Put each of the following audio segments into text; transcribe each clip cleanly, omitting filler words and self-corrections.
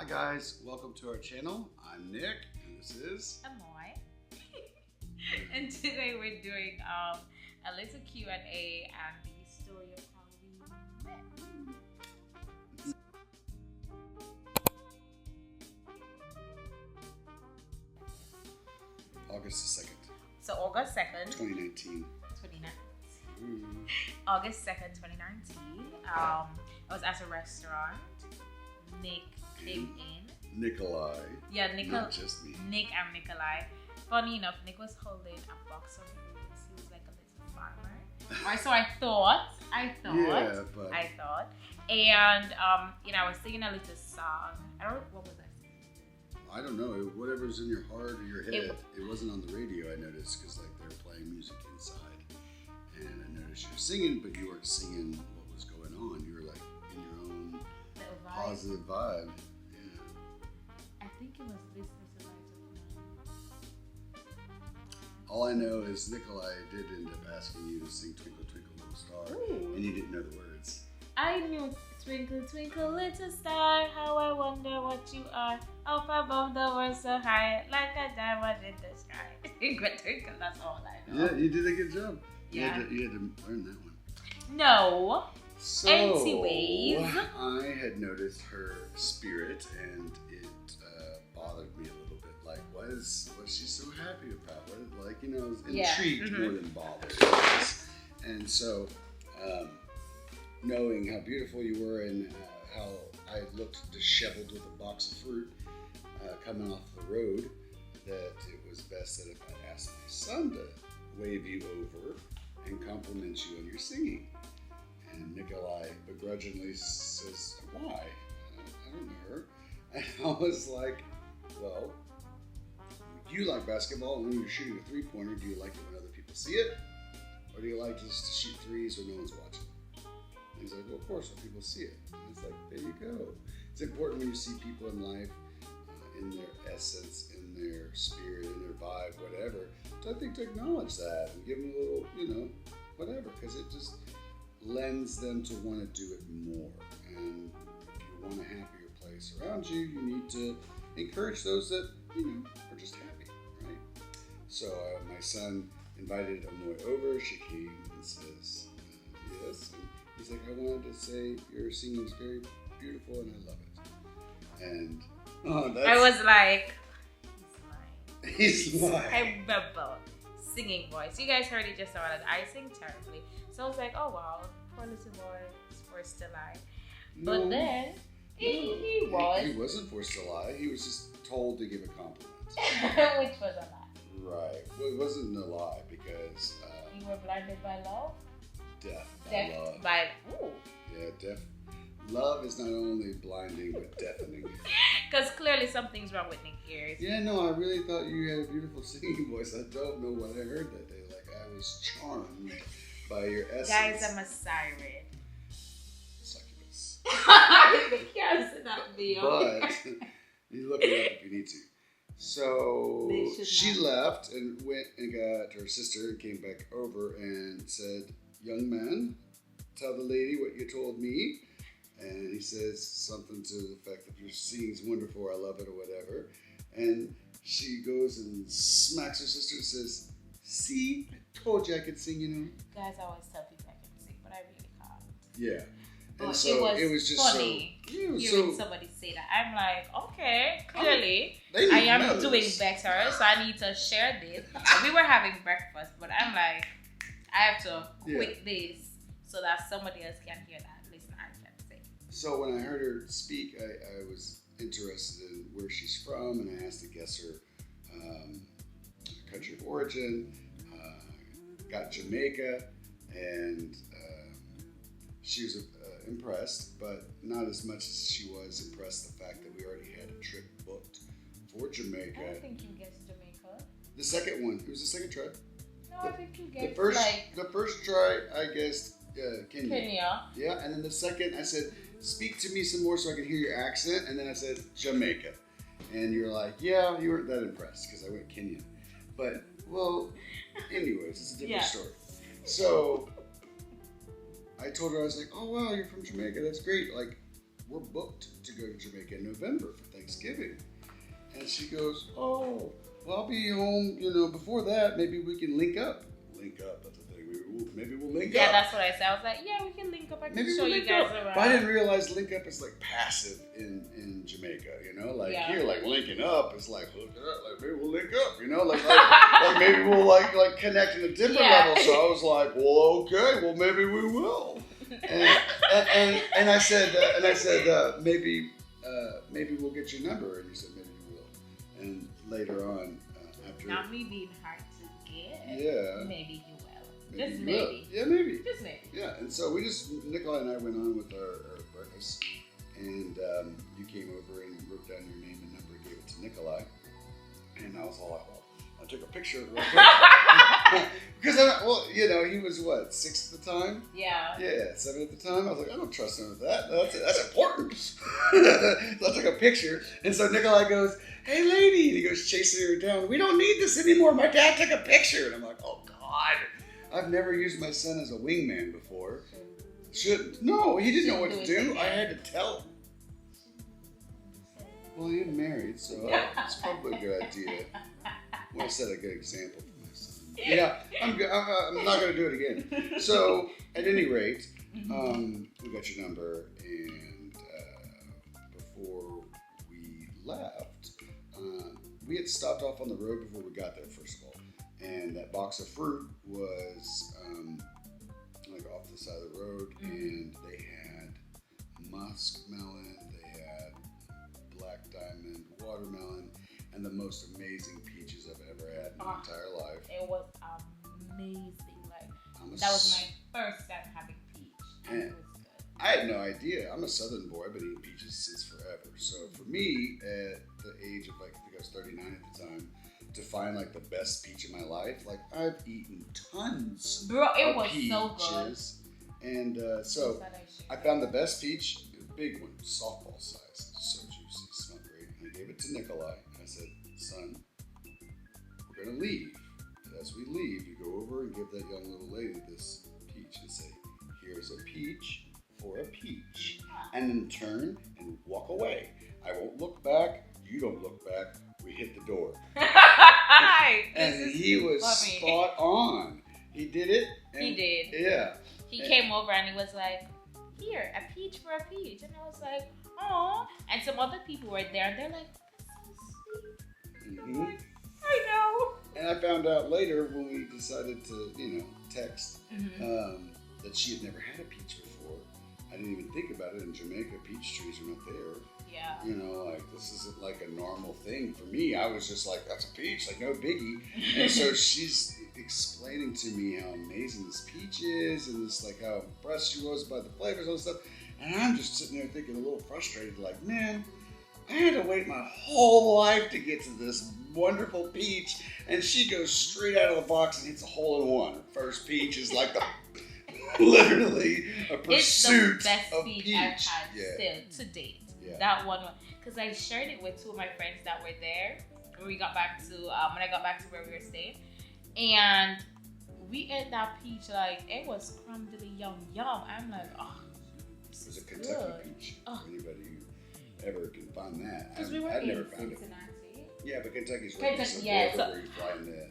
Hi guys, welcome to our channel. I'm Nick and this is Amoy. And today we're doing a little Q&A and the story of how we met. August the 2nd, So August 2nd, 2019. 2019. August 2nd, 2019. I was at a restaurant. Nick came in. Nikolai. Yeah, Not just me. Nick and Nikolai. Funny enough, Nick was holding a box of fruits. He was like a little farmer. Right, so I thought. Yeah, but I thought. And, I was singing a little song. What was I singing? I don't know, whatever's in your heart or your head. It wasn't on the radio, I noticed, because like they were playing music inside. And I noticed you were singing, but you weren't singing what was going on. You were like in your own positive vibe. I think it was this little light of mine. All I know is Nikolai did end up asking you to sing Twinkle Twinkle Little Star, and you didn't know the words. I knew Twinkle Twinkle Little Star, how I wonder what you are. Up above the world so high, like a diamond in the sky. Twinkle Twinkle, that's all I know. Yeah, you did a good job. Yeah. You had to learn that one. No. So, Anyways. I had noticed her spirit, and it bothered me a little bit. Like, what's she so happy about? What, like, I was intrigued more than bothered. And so, knowing how beautiful you were and how I looked disheveled with a box of fruit coming off the road, that it was best that if I asked my son to wave you over and compliment you on your singing. And Nikolai begrudgingly says, why? I don't know her. And I was like, well, you like basketball, and when you're shooting a three-pointer, do you like it when other people see it? Or do you like just to shoot threes when no one's watching? And he's like, well, of course, when people see it. And it's like, there you go. It's important when you see people in life, in their essence, in their spirit, in their vibe, whatever, to, I think, to acknowledge that and give them a little, whatever, because it just lends them to want to do it more. And if you want a happier place around you, you need to encourage those that, are just happy, right? So my son invited Amoy over. She came and says, yes. And he's like, I wanted to say your singing is very beautiful and I love it. And I was like, he's lying. I remember singing voice. You guys heard it just now. I sing terribly. So I was like, oh wow, poor little boy is forced to lie. No, but then he was. He wasn't forced to lie. He was just told to give a compliment. Which was a lie. Right. Well, it wasn't a lie because you were blinded by love? Deaf by love. Yeah, deaf. Love is not only blinding but deafening. Because clearly something's wrong with Nick's ears. Yeah, no, I really thought you had a beautiful singing voice. I don't know what I heard that day. Like, I was charmed by your essence. Guys, I'm a siren. Succubus. Because not me. But you look it up if you need to. So she left and went and got her sister and came back over and said, young man, tell the lady what you told me. And he says something to the effect that your singing's wonderful, I love it, or whatever. And she goes and smacks her sister and says, see, I told you I could sing, Guys, I always tell people I can sing, but I really can't. Yeah. And but so it was just funny hearing somebody say that. I'm like, okay, clearly I am doing better, so I need to share this. We were having breakfast, but I'm like, I have to quit this so that somebody else can hear that. Listen, I can sing. So when I heard her speak, I was interested in where she's from, and I asked to guess her country of origin. Got Jamaica, and she was impressed, but not as much as she was impressed the fact that we already had a trip booked for Jamaica. I don't think you guessed Jamaica. The second one. It was the second try. No, I think you guessed the first try, I guessed Kenya. Yeah, and then the second, I said, speak to me some more so I can hear your accent, and then I said Jamaica. And you're like, yeah, you weren't that impressed because I went Kenya. But, well, anyways, it's a different story. So I told her, I was like, oh, wow, you're from Jamaica. That's great. Like, we're booked to go to Jamaica in November for Thanksgiving. And she goes, oh, well, I'll be home, before that, maybe we can link up. Link up, that's the thing. Maybe we'll link up. Yeah, that's what I said. I was like, yeah, we can link up. I can show you guys around. But I didn't realize link up is like passive in Jamaica, here, like linking up is like hook it up, like maybe we'll link up, like maybe we'll like connect in a different level. So I was like, well, okay, well maybe we will. And I said, maybe we'll get your number, and you said maybe you will. And later on, after not me being hard to get, maybe you will. Just maybe. Yeah, maybe. Just maybe. Yeah, and so Nikolai and I went on with our breakfast, and you came over and wrote down your name and number, gave it to Nikolai, and I was all like, well, I took a picture of it real quick. Because, he was what, 6 at the time? Yeah. Yeah, 7 at the time. I was like, I don't trust him with that. That's important. So I took a picture, and so Nikolai goes, hey, lady, and he goes chasing her down. We don't need this anymore. My dad took a picture. And I'm like, oh, God. I've never used my son as a wingman before. No, he didn't know what to do. I had to tell him. Well, I am married, so it's probably a good idea. I want to set a good example for my son. Yeah, I'm good. I'm not going to do it again. So, at any rate, we got your number, and before we left, we had stopped off on the road before we got there, first of all. And that box of fruit was like off the side of the road, and they had muskmelon, they had black diamond, watermelon, and the most amazing peaches I've ever had in my entire life. It was amazing. That was my first time having peach. And it was good. I had no idea. I'm a Southern boy. I've been eating peaches since forever. So for me, at the age of I think I was 39 at the time, to find the best peach in my life, I've eaten tons of peaches. So good. And so I found the best peach, a big one, softball size, so juicy, smelled great. And I gave it to Nikolai. I said, son, we're gonna leave. And as we leave, you go over and give that young little lady this peach and say, here's a peach for a peach. And then turn and walk away. I won't look back. You don't look back. We hit the door. And he was spot on. He did it. He did. Yeah. He came over and he was like, here, a peach for a peach. And I was like, oh. And some other people were there and they're like, that's so sweet. Mm-hmm. Like, I know. And I found out later when we decided to, text, that she had never had a peach before. I didn't even think about it. In Jamaica, peach trees are not there. Yeah. This isn't like a normal thing for me. I was just like, that's a peach, no biggie. And so she's explaining to me how amazing this peach is, and this how impressed she was by the flavors and stuff. And I'm just sitting there thinking a little frustrated, man, I had to wait my whole life to get to this wonderful peach, and she goes straight out of the box and hits a hole in one. Her first peach is literally a pursuit it's the best of peach peach. I've had still to date. Yeah. That one, because I shared it with 2 of my friends that were there when we got back to when I got back to where we were staying, and we ate that peach it was crumbly yum. I'm like, oh, this is a Kentucky good. Peach. Oh. Anybody who ever can find that? Because we were I've in never found Cincinnati. It. Yeah, but Kentucky's right next to the border where you fly in the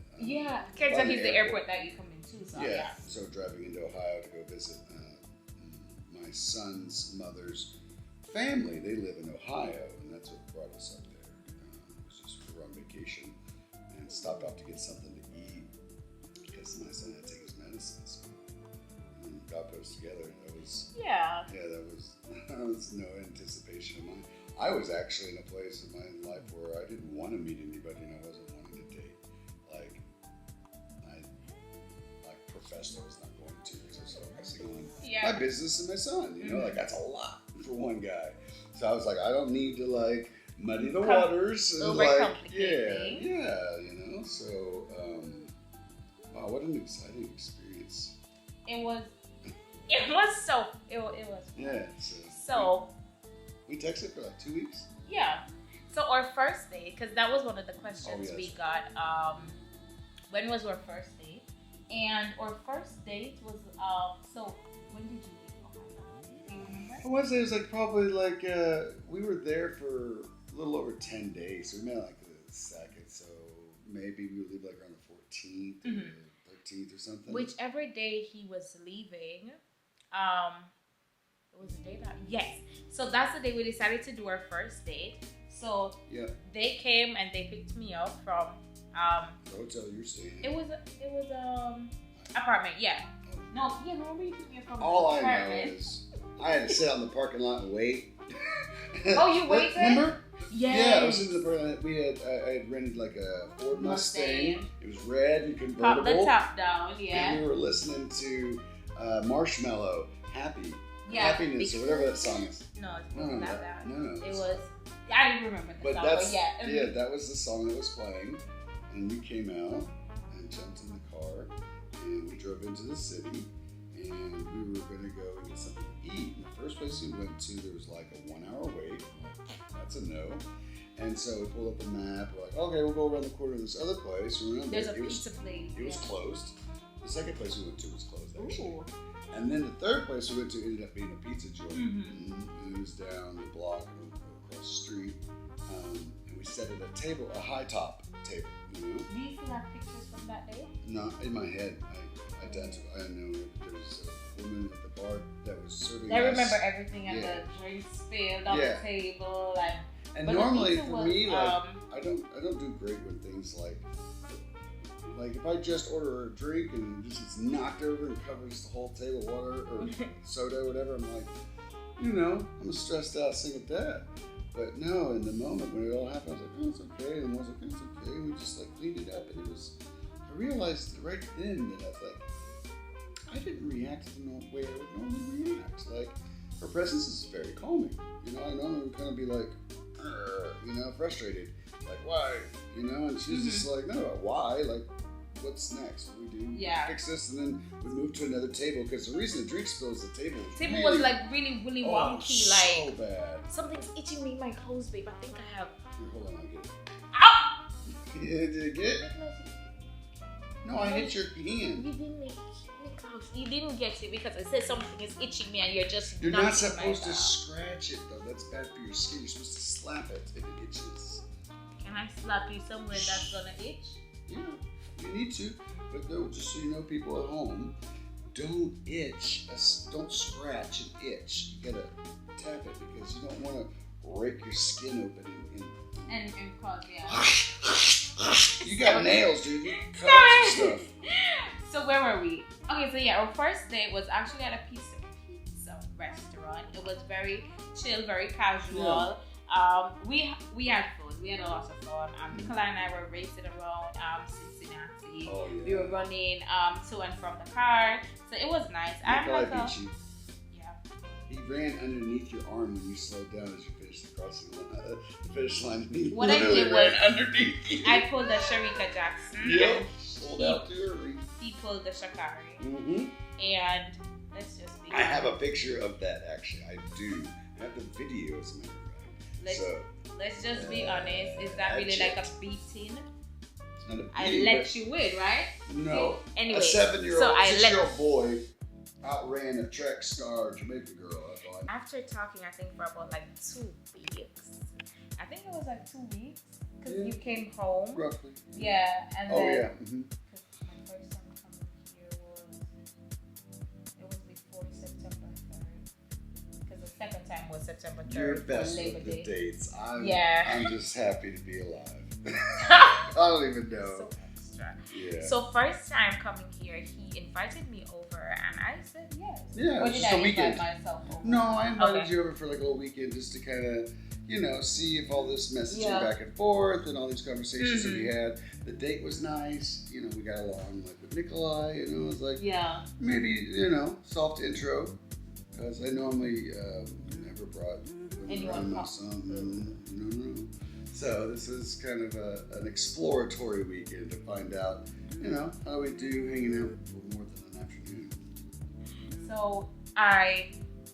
Kentucky's the airport that you come into. So yeah. So driving into Ohio to go visit my son's mother's family, they live in Ohio, and that's what brought us up there. It was just for on vacation and stopped off to get something to eat because my son had to take his medicines. And God put us together. That was that was no anticipation of mine. I was actually in a place in my life where I didn't want to meet anybody, and I wasn't wanting to date. I professed I was not going to because I was focusing on my business and my son. That's a lot for one guy. So I was like, I don't need to muddy the waters and So wow, what an exciting experience. It was Yeah. So we texted for 2 weeks. Yeah. So our first date, because that was one of the questions we got. When was our first date? And our first date was so when did you leave Ohio? Do you remember? I want to say it was probably we were there for a little over 10 days. So we met like the 2nd. So maybe we would leave like around the 14th or 13th or something. Whichever day he was leaving, it was the day that, yes. So that's the day we decided to do our first date. So they came and they picked me up from the hotel you're staying. It was apartment, yeah. No, remember you picked me up from all the apartment. I know is I had to sit out in the parking lot and wait. Oh, you waited? Remember? Yes. Yeah, I was in the parking lot. I had rented like a Ford Mustang. It was red and convertible. Pop the top down, yeah. And we were listening to Marshmello, Happiness, or whatever that song is. No, it wasn't that. No. It was, I don't remember the song, but yeah. Yeah, that was the song that was playing. And we came out and jumped in the car and we drove into the city and we were going to go and get something to eat. And the first place we went to, there was like a 1-hour wait. That's a no. And so we pulled up a map. We're like, okay, we'll go around the corner of this other place. There's a pizza place. It was closed. The second place we went to was closed, actually. Ooh. And then the third place we went to ended up being a pizza joint. And it was down the block and across the street. And we sat at a table, a high top table. You know? Do you still have pictures from that day? No, in my head. I know there was a woman at the bar that was serving I remember everything and the drinks spilled on the table. And normally for me, like, I don't do great with things like if I just order a drink and it just gets knocked over and covers the whole table, water or soda or whatever, I'm like, I'm a stressed out single dad. But no, in the moment when it all happened, I was like, oh, it's okay. And I was like, it's okay. And we just like cleaned it up. And I realized right then that I was like, I didn't react in the way I would normally react. Like, her presence is very calming. I normally would kind of be like, frustrated. Like, why? And she's just like, no, why? Like, what's next? What do we do? Yeah. Fix this, and then we move to another table because the reason the drink spills, the table was like really, really wonky. So bad. Something's itching me in my clothes, babe. I think I have. Here, hold on, I'll get it. Ow! Did it get it? No, I hit your hand. You didn't make close. You didn't get it because I said something is itching me and you're just. You're not supposed to scratch it though. That's bad for your skin. You're supposed to slap it if it itches. Can I slap you somewhere that's gonna itch? Yeah. You need to, but no, just so you know, people at home, don't itch, don't scratch and itch. You gotta tap it because you don't want to rake your skin open and cause You got nails, dude. You can cut stuff. So where were we? Okay, so our first date was actually at a pizza restaurant. It was very chill, very casual. Yeah. We had fun. We had a lot of fun. Nicola and I were racing around Cincinnati. Oh, yeah. We were running to and from the car. So it was nice. Nicola beat you. Yeah. He ran underneath your arm when you slowed down as you finished the crossing the finish line. What I did was underneath you. I pulled the Sharika Jackson. Yep. Pulled out too early. He pulled the Shakari. Mm-hmm. And let's just be I have a picture of that actually. I do. I have the video as a matter of fact. Let's just be honest. Is that really like a beating? It's not a beating. I let you win, right? No. Anyway, a 6-year-old boy outran a track star Jamaican girl. After talking, I think for about like 2 weeks. I think it was like 2 weeks because you came home. Roughly. Yeah, and then. Oh yeah. Mm-hmm. My first time coming here was before September 3rd. Because the second time was September 3rd. You're best for Labor with the Day. dates. I'm just happy to be alive. I don't even know. So extra. Yeah. So first time coming here, he invited me over, and I said yes. Yeah, or it was did just I a weekend. invite myself over? No, I invited you over for like a little weekend just to kind of, see if all this messaging back and forth and all these conversations that we had. The date was nice. We got along like with Nikolai. It was like maybe soft intro because I normally never brought anyone my son. No. So this is kind of an exploratory weekend to find out, how we do hanging out for more than an afternoon. So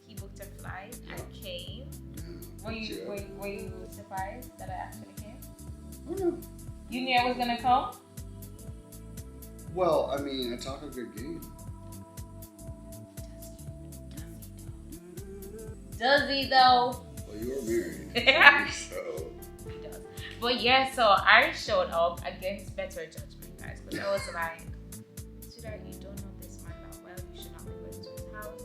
he booked a flight. I came. Were you surprised that I actually came? Oh no. You knew I was gonna come? Well, I mean, I talk a good game. Does he though? Well, you are married, so. But yeah, so I showed up against better judgment, guys. Because I was like, sweetheart, you don't know this man that well. You should not be going to his house.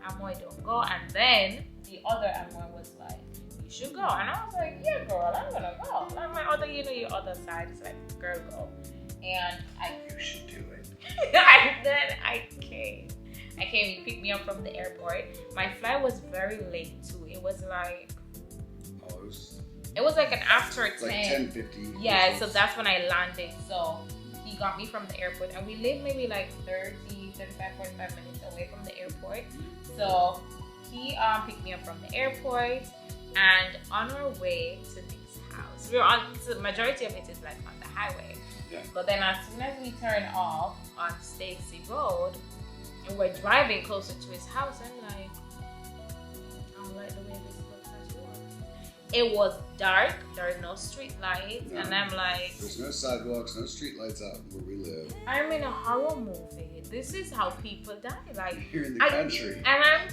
Amoy, don't go. And then the other Amoy was like, you should go. And I was like, yeah, girl, I'm gonna go. Like my other, your other side is like, girl, go. And you should do it. And then I came. He picked me up from the airport. My flight was very late too. It was like it was like an after 10. Like 10:50. Yeah, so that's when I landed. So he got me from the airport, and we lived maybe like 35, 45 minutes away from the airport. So he picked me up from the airport, and on our way to this house, we were on. So the majority of it is like on the highway. Yeah. But then as soon as we turn off on Stacy Road, and we're driving closer to his house, I'm like, I don't like the way this looks at all. It was dark, there are no street lights, and I'm like, there's no sidewalks, no street lights out where we live. I'm in a horror movie. This is how people die. Like here in the country. And I'm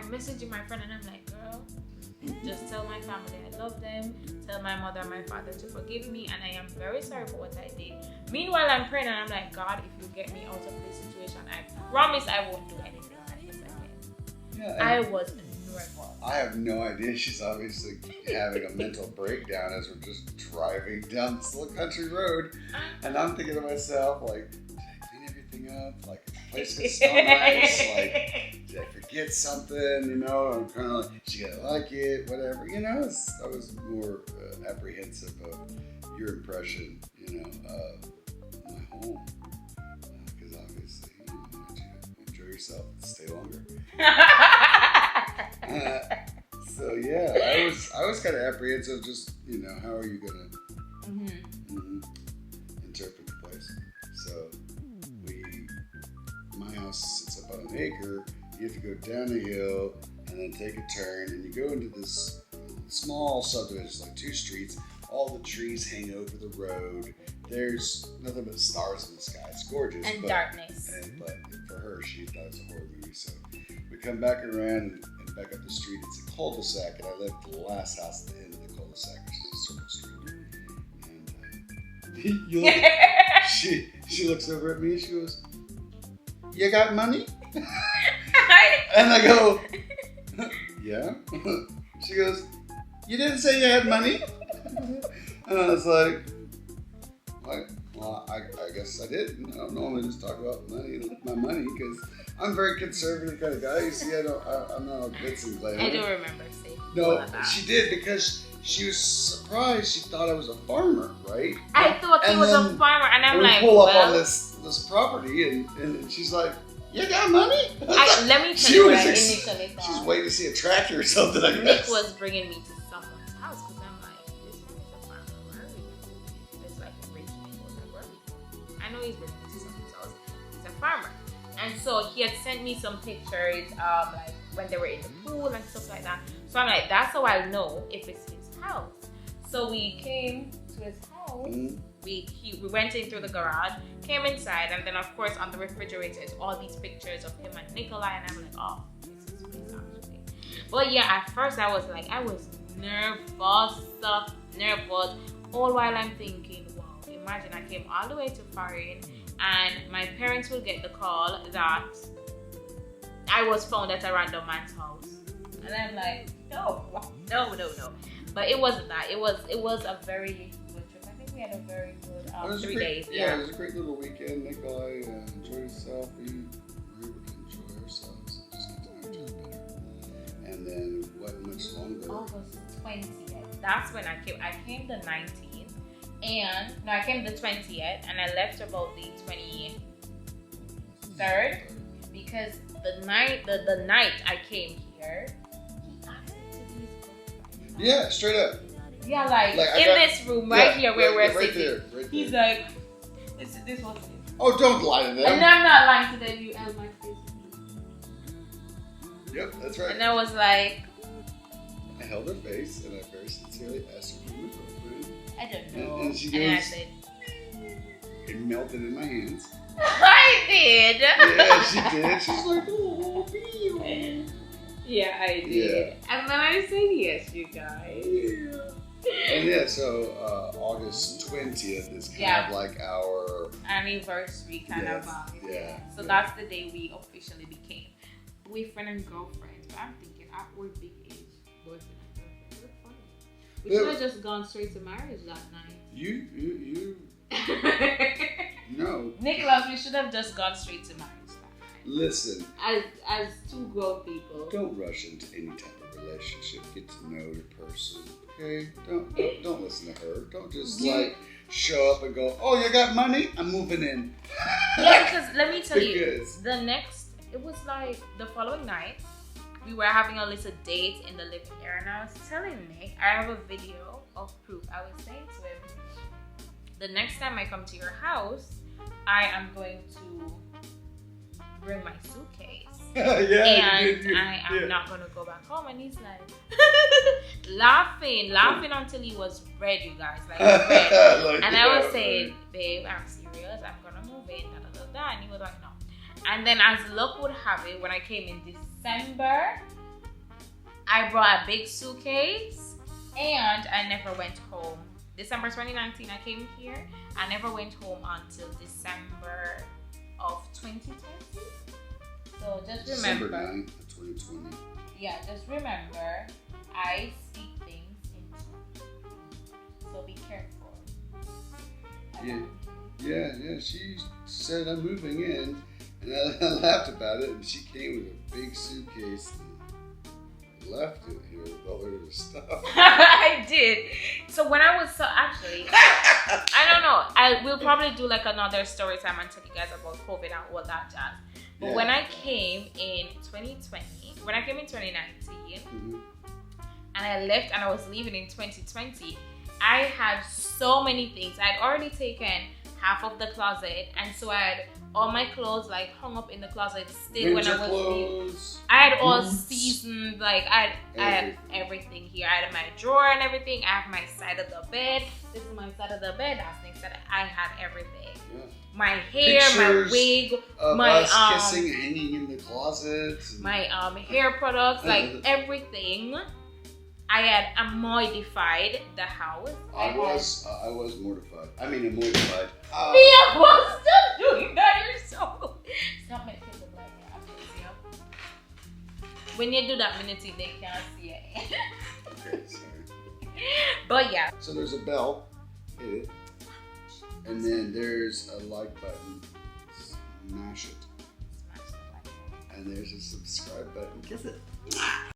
messaging my friend, and I'm like, girl, just tell my family I love them. Tell my mother and my father to forgive me, and I am very sorry for what I did. Meanwhile, I'm praying, and I'm like, God, if you get me out of this situation, I promise I won't do anything like this again. Yeah, I was nervous. I have no idea. She's obviously having a mental breakdown as we're just driving down this little country road, and I'm thinking to myself, like, did I clean everything up? Like, the place could smell nice. Like, did I forget something? You know, I'm kind of like, she gonna like it, whatever. You know, I was more apprehensive of your impression, you know, of my home, because obviously, you know, you enjoy yourself and stay longer. So yeah, I was kind of apprehensive. Just, you know, how are you gonna interpret the place? So my house sits up on an acre. You have to go down a hill and then take a turn, and you go into this small subdivision, like 2 streets. All the trees hang over the road. There's nothing but stars in the sky. It's gorgeous. And darkness. But for her, she thought it was a horror movie. So we come back around and back up the street. It's a cul-de-sac, and I live at the last house at the end of the cul-de-sac, which is a circle street. And you look, she looks over at me and she goes, "You got money?" And I go, "Yeah." She goes, "You didn't say you had money?" And I was like, well, I guess I did. I don't normally just talk about my money, because I'm a very conservative kind of guy. You see, I'm not all glitz and glamour. I don't remember saying that. She did, because she was surprised. She thought I was a farmer, right? I thought he was a farmer, and I'm like, pull up on this property, and she's like, "You got money?" Let me tell you what I initially thought. She's waiting to see a tractor or something, I guess. Nick was bringing me to someone's house, because I'm like, this man is a farmer. Where are we? It's like rich people. Like, where are we? I know he's bringing me to someone's house. He's a farmer. And so he had sent me some pictures, like when they were in the pool and stuff like that. So I'm like, that's how I'll know if it's his house. So we came to his house. We went in through the garage, came inside, and then of course on the refrigerator is all these pictures of him and Nikolai, and I'm like, oh, this is his actually. But yeah, at first I was nervous. All while I'm thinking, wow, imagine I came all the way to Foreign, and my parents will get the call that I was found at a random man's house. And I'm like, no. But it wasn't that. It was a very good trip. I think we had a very good 3 days. Yeah, it was a great little weekend. Nikolai enjoyed himself. We were able to enjoy ourselves and just get to know each other better. And then it wasn't much longer. August 20th. That's when I came. I came the 19th. I came the 20th, and I left about the 23rd, because the night I came here, he asked me to be his girlfriend. Yeah, straight up. Yeah, like in this room here where we're sitting. Right he's like, this was it. Oh, don't lie to them. And I'm not lying to them. You held my face. Yep, that's right. And I was like, I held her face, and I very sincerely asked her to be my girlfriend. I don't know. And she goes, and I said, it melted in my hands. I did. Yeah, she did. She's like, oh, Bill. Yeah, I did. Yeah. And then I said yes, you guys. Yeah. And yeah, so August 20th is kind of like our anniversary kind of vibe. Yeah. So that's the day we officially became boyfriend and girlfriend. But I'm thinking, we're big age boyfriend and girlfriend. We're funny. We should have just gone straight to marriage that night. You. No. Nicholas, we should have just gone straight to marriage that night. Listen. As two grown people. Don't rush into any type of relationship. Get to know the person. Okay? Don't listen to her. Don't just show up and go, oh, you got money? I'm moving in. Yeah, because let me tell you, it was like the following night, we were having a little date in the living area, and I was telling Nick, I have a video of proof. I was saying to him, the next time I come to your house, I am going to bring my suitcase. And I am not going to go back home. And he's like, laughing until he was red, you guys. Like, red. And I was saying, babe, I'm serious. I'm going to move in. And he was like, no. And then as luck would have it, when I came in December, I brought a big suitcase and I never went home. December 2019, I came here. I never went home until December of 2020. So just remember. December 9th, 2020. Yeah, just remember, I speak things into. So be careful. Yeah. She said I'm moving in, and I laughed about it. And she came with a big suitcase and left it here with all her stuff. I did. So when I was actually, I don't know. I will probably do like another story time and tell you guys about COVID and all that jazz. But when I came in 2020, when I came in 2019, and I left and I was leaving in 2020, I had so many things. I had already taken half of the closet, and so I had all my clothes like hung up in the closet still when I was leaving. I had all seasoned, like I had everything here. I had my drawer and everything. I have my side of the bed. This is my side of the bed. That's next side. I had everything. Yeah. My hair, my wig, my us kissing hanging in the closet. My hair products, like everything. I had modified the house. I was mortified. I mean, I'm mortified. Mia, stop doing that yourself. Stop making the blood. When you do that minute, they can't see it. Okay, sorry. But yeah. So there's a bell. Hit it. And then there's a like button. Smash it. Smash the like button. And there's a subscribe button. Kiss it.